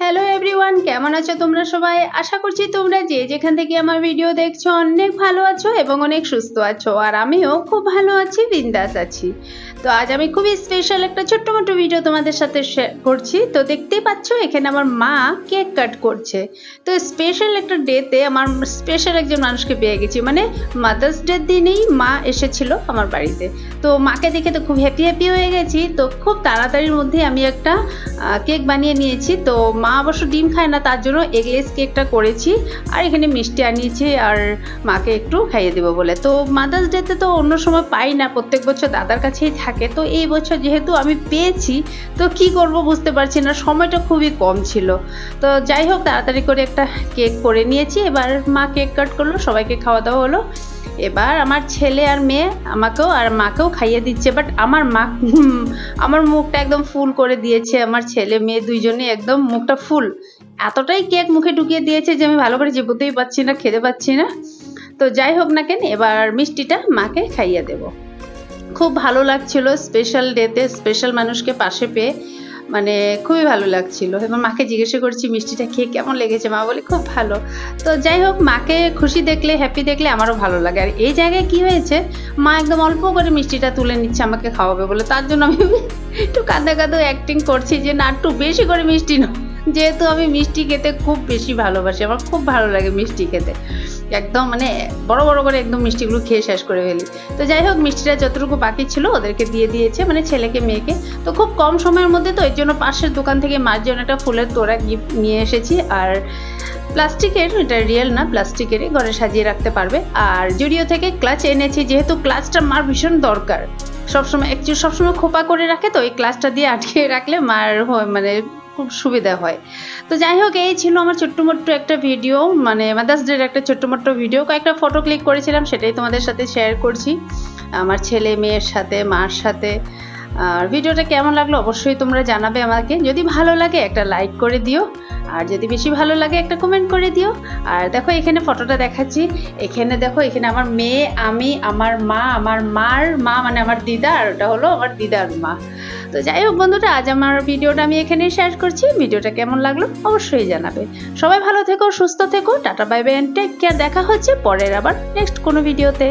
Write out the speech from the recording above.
Hello everyone, কেমন আছো তোমরা সবাই? আশা করছি তোমরা যে যেখান থেকে আমার ভিডিও দেখছো অনেক ভালো আছো এবং অনেক সুস্থ আছো। আর আমিও খুব ভালো আছি, বিন্দাস আছি। তো আজ আমি খুবই স্পেশাল একটা ছোট্ট মোটো ভিডিও তোমাদের সাথে শেয়ার করছি। তো দেখতেই পাচ্ছ এখানে আমার মা কেক কাট করছে। তো স্পেশাল একটা ডেতে আমার স্পেশাল একজন মানুষকে পেয়ে গেছি, মানে মাদার্স ডের দিনেই মা এসেছিল আমার বাড়িতে। তো মাকে দেখে তো খুব হ্যাপি হয়ে গেছি। তো খুব তাড়াতাড়ির মধ্যে আমি একটা কেক বানিয়ে নিয়েছি। তো মা অবশ্য ডিম খায় না, তার জন্য এগলেস কেকটা করেছি। আর এখানে মিষ্টি আনিয়েছি আর মাকে একটু খাইয়ে দেবো বলে। তো মাদার্স ডেতে তো অন্য সময় পাই না, প্রত্যেক বছর দাদার কাছেই থাকে। তো এই বছর যেহেতু আমি পেয়েছি তো কি করব বুঝতে পারছি না, সময়টা খুবই কম ছিল। তো যাই হোক, তাড়াতাড়ি করে একটা কেক করে নিয়েছি। এবার মা কেক কাট করলো, সবাইকে খাওয়া দাওয়া হলো। এবার আমার ছেলে আর মেয়ে আমাকেও আর মাকেও খাইয়ে দিচ্ছে। বাট আমার মা আমার মুখটা একদম ফুল করে দিয়েছে। আমার ছেলে মেয়ে দুইজনে একদম মুখটা ফুল, এতটাই কেক মুখে ঢুকিয়ে দিয়েছে যে আমি ভালো করে চিবোতেই পাচ্ছি না, খেতে পাচ্ছি না। তো যাই হোক না কেন, এবার মিষ্টিটা মাকে খাইয়ে দেব। খুব ভালো লাগছিল স্পেশাল ডেতে স্পেশাল মানুষকে পাশে পেয়ে, মানে খুবই ভালো লাগছিল। এবার মাকে জিজ্ঞাসা করছি মিষ্টিটা খেয়ে কেমন লেগেছে, মা বলে খুব ভালো। তো যাই হোক, মাকে খুশি দেখলে হ্যাপি দেখলে আমারও ভালো লাগে। আর এই জায়গায় কি হয়েছে, মা একদম অল্প করে মিষ্টিটা তুলে নিচ্ছে আমাকে খাওয়াবে বলে। তার জন্য আমি একটু কাঁদা অ্যাক্টিং করছি যে না, একটু বেশি করে মিষ্টি নাও, যেহেতু আমি মিষ্টি খেতে খুব বেশি ভালোবাসি। আমার খুব ভালো লাগে মিষ্টি খেতে, একদম মানে বড় বড় করে একদম মিষ্টিগুলো খেয়ে শেষ করে ফেলি। তো যাই হোক, মিষ্টিটা যতটুকু বাকি ছিল ওদেরকে দিয়ে দিয়েছে, মানে ছেলেকে মেয়েকে। তো খুব কম সময়ের মধ্যে, তো এর জন্য পাশের দোকান থেকে মার জন্য একটা ফুলের তোড়া গিফট নিয়ে এসেছি। আর প্লাস্টিকের, এটা রিয়েল না, প্লাস্টিকেরই, ঘরে সাজিয়ে রাখতে পারবে। আর জুডিও থেকে ক্লাচ এনেছি, যেহেতু ক্লাচটা মার ভীষণ দরকার। সবসময় খোপা করে রাখে, তো এই ক্লাচটা দিয়ে আটকে রাখলে মার মানে খুব সুবিধা হয়। তো যাই হোক, এই ছিল আমার ছোট্ট মোট্ট একটা ভিডিও, মানে মাদার্স ডের একটা ছোট্ট মোট্ট ভিডিও। কয়েকটা ফটো ক্লিক করেছিলাম, সেটাই তোমাদের সাথে শেয়ার করছি আমার ছেলে মেয়ের সাথে, মার সাথে। আর ভিডিওটা কেমন লাগলো অবশ্যই তোমরা জানাবে আমাকে। যদি ভালো লাগে একটা লাইক করে দিও, আর যদি বেশি ভালো লাগে একটা কমেন্ট করে দিও। আর দেখো এখানে ফটোটা দেখাচ্ছি, এখানে দেখো, এখানে আমার মেয়ে, আমি, আমার মা, আমার মার মা মানে আমার দিদা, আর ওটা হলো আমার দিদার মা। তো যাই হোক বন্ধুরা, আজ আমার ভিডিওটা আমি এখানে শেয়ার করছি। ভিডিওটা কেমন লাগলো অবশ্যই জানাবে। সবাই ভালো থেকো, সুস্থ থেকো, tata bye bye and take care. দেখা হচ্ছে পরের আবার নেক্সট কোনো ভিডিওতে।